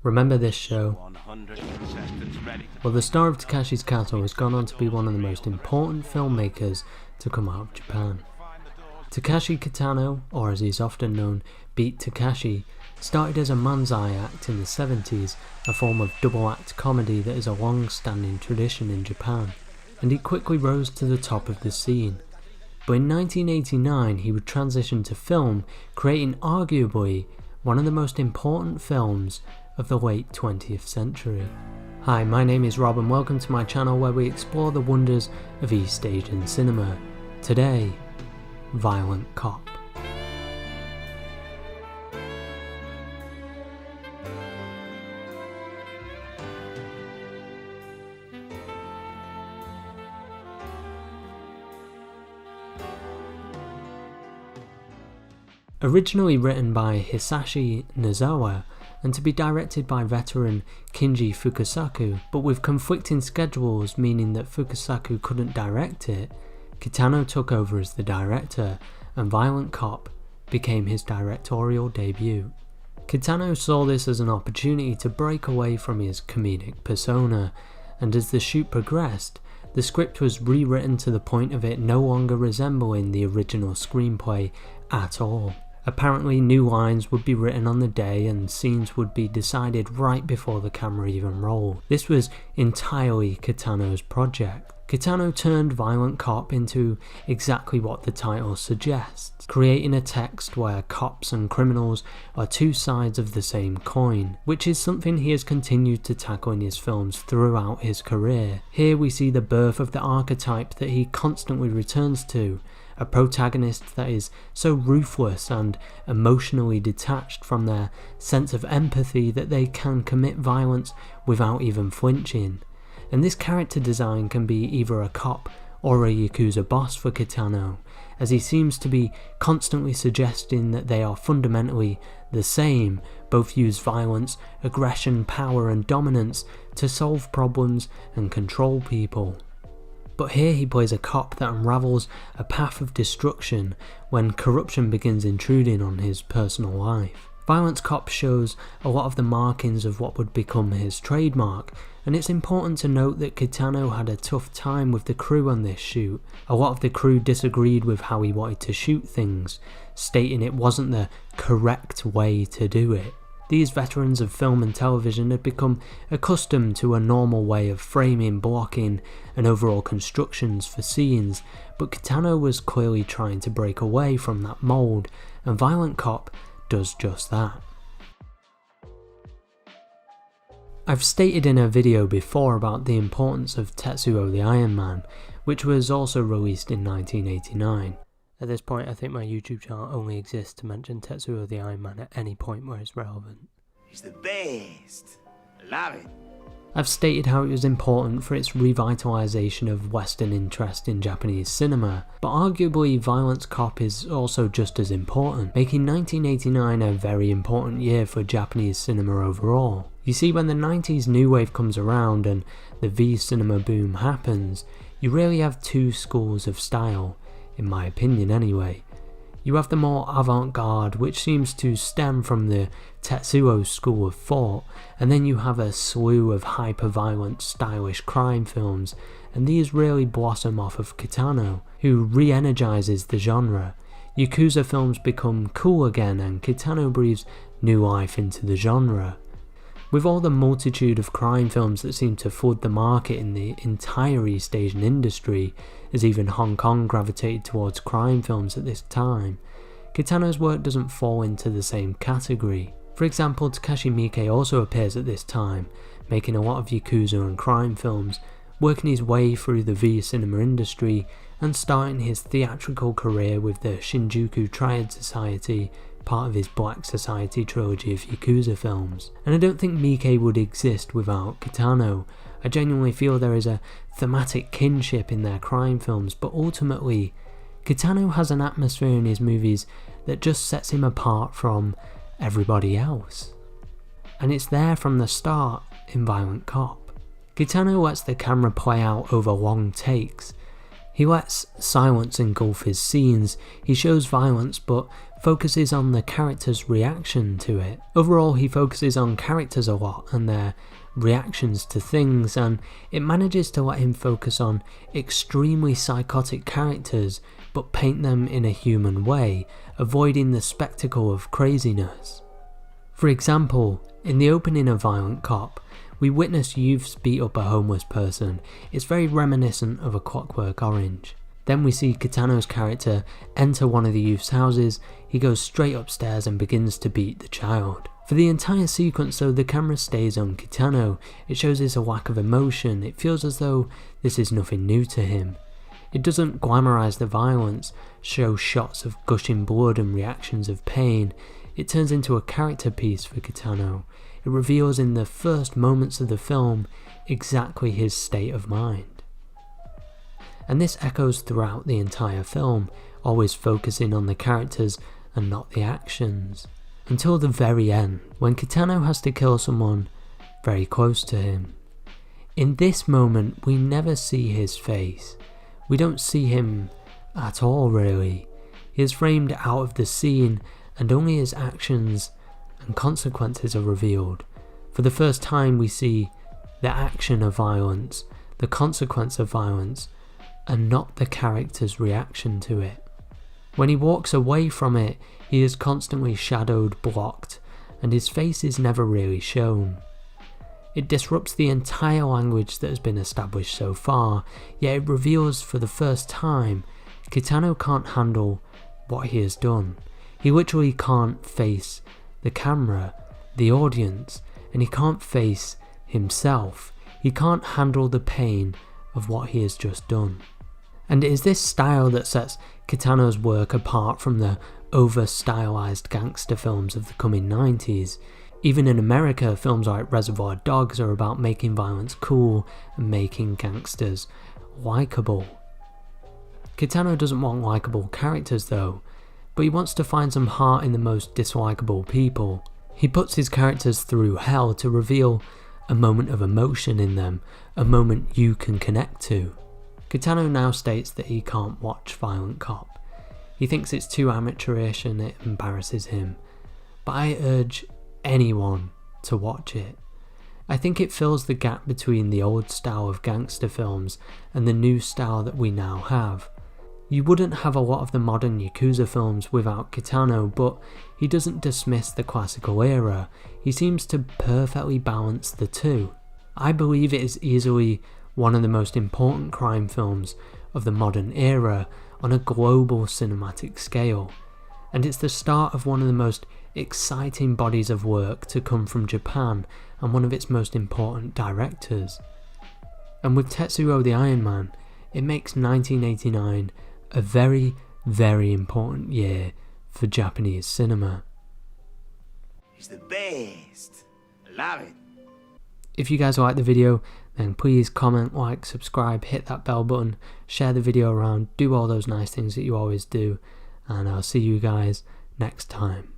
Remember this show? Well, the star of Takeshi Kitano has gone on to be one of the most important filmmakers to come out of Japan. Takeshi Kitano, or as he's often known, Beat Takeshi, started as a manzai act in the 70s, a form of double-act comedy that is a long-standing tradition in Japan, and he quickly rose to the top of the scene. But in 1989 he would transition to film, creating arguably one of the most important films of the late 20th century. Hi, my name is Rob and welcome to my channel where we explore the wonders of East Asian cinema. Today, Violent Cop. Originally written by Hisashi Nozawa and to be directed by veteran Kinji Fukasaku, but with conflicting schedules meaning that Fukasaku couldn't direct it, Kitano took over as the director and Violent Cop became his directorial debut. Kitano saw this as an opportunity to break away from his comedic persona, and as the shoot progressed, the script was rewritten to the point of it no longer resembling the original screenplay at all. Apparently new lines would be written on the day and scenes would be decided right before the camera even rolled. This was entirely Kitano's project. Kitano turned Violent Cop into exactly what the title suggests, creating a text where cops and criminals are two sides of the same coin, which is something he has continued to tackle in his films throughout his career. Here we see the birth of the archetype that he constantly returns to, a protagonist that is so ruthless and emotionally detached from their sense of empathy that they can commit violence without even flinching. And this character design can be either a cop or a Yakuza boss for Kitano, as he seems to be constantly suggesting that they are fundamentally the same, both use violence, aggression, power and dominance to solve problems and control people. But here he plays a cop that unravels a path of destruction when corruption begins intruding on his personal life. Violent Cop shows a lot of the markings of what would become his trademark, and it's important to note that Kitano had a tough time with the crew on this shoot. A lot of the crew disagreed with how he wanted to shoot things, stating it wasn't the correct way to do it. These veterans of film and television had become accustomed to a normal way of framing, blocking and overall constructions for scenes, but Kitano was clearly trying to break away from that mould, and Violent Cop does just that. I've stated in a video before about the importance of Tetsuo the Iron Man, which was also released in 1989. At this point I think my YouTube channel only exists to mention Tetsuo the Iron Man at any point where it's relevant. He's the best. Love it. I've stated how it was important for its revitalisation of Western interest in Japanese cinema, but arguably Violent Cop is also just as important, making 1989 a very important year for Japanese cinema overall. You see, when the 90s new wave comes around and the V cinema boom happens, you really have two schools of style, in my opinion anyway. You have the more avant-garde, which seems to stem from the Tetsuo school of thought, and then you have a slew of hyper-violent, stylish crime films, and these really blossom off of Kitano, who re-energizes the genre. Yakuza films become cool again, and Kitano breathes new life into the genre. With all the multitude of crime films that seem to flood the market in the entire East Asian industry, as even Hong Kong gravitated towards crime films at this time, Kitano's work doesn't fall into the same category. For example, Takashi Miike also appears at this time, making a lot of Yakuza and crime films, working his way through the V cinema industry and starting his theatrical career with the Shinjuku Triad Society, part of his Black Society trilogy of Yakuza films. And I don't think Miike would exist without Kitano. I genuinely feel there is a thematic kinship in their crime films, but ultimately, Kitano has an atmosphere in his movies that just sets him apart from everybody else. And it's there from the start in Violent Cop. Kitano lets the camera play out over long takes. He lets silence engulf his scenes. He shows violence but focuses on the character's reaction to it. Overall, he focuses on characters a lot and their reactions to things, and it manages to let him focus on extremely psychotic characters but paint them in a human way, avoiding the spectacle of craziness. For example, in the opening of Violent Cop, we witness youths beat up a homeless person. It's very reminiscent of A Clockwork Orange. Then we see Kitano's character enter one of the youth's houses. He goes straight upstairs and begins to beat the child. For the entire sequence though, the camera stays on Kitano. It shows us a lack of emotion. It feels as though this is nothing new to him. It doesn't glamorize the violence, show shots of gushing blood and reactions of pain. It turns into a character piece for Kitano. It reveals in the first moments of the film exactly his state of mind. And this echoes throughout the entire film, always focusing on the characters and not the actions. Until the very end, when Kitano has to kill someone very close to him. In this moment, we never see his face. We don't see him at all really. He is framed out of the scene and only his actions and consequences are revealed. For the first time we see the action of violence, the consequence of violence, and not the character's reaction to it. When he walks away from it, he is constantly shadowed, blocked, and his face is never really shown. It disrupts the entire language that has been established so far, yet it reveals for the first time Kitano can't handle what he has done. He literally can't face the camera, the audience, and he can't face himself. He can't handle the pain of what he has just done. And it is this style that sets Kitano's work apart from the over-stylized gangster films of the coming 90s. Even in America, films like Reservoir Dogs are about making violence cool and making gangsters likeable. Kitano doesn't want likeable characters though, but he wants to find some heart in the most dislikable people. He puts his characters through hell to reveal a moment of emotion in them, a moment you can connect to. Kitano now states that he can't watch Violent Cop. He thinks it's too amateurish and it embarrasses him, but I urge anyone to watch it. I think it fills the gap between the old style of gangster films and the new style that we now have. You wouldn't have a lot of the modern Yakuza films without Kitano, but he doesn't dismiss the classical era. He seems to perfectly balance the two. I believe it is easily one of the most important crime films of the modern era on a global cinematic scale, and it's the start of one of the most exciting bodies of work to come from Japan and one of its most important directors. And with Tetsuo the Iron Man, it makes 1989 a very, very important year for Japanese cinema. He's the best. Love it. If you guys like the video, then please comment, like, subscribe, hit that bell button, share the video around, do all those nice things that you always do, and I'll see you guys next time.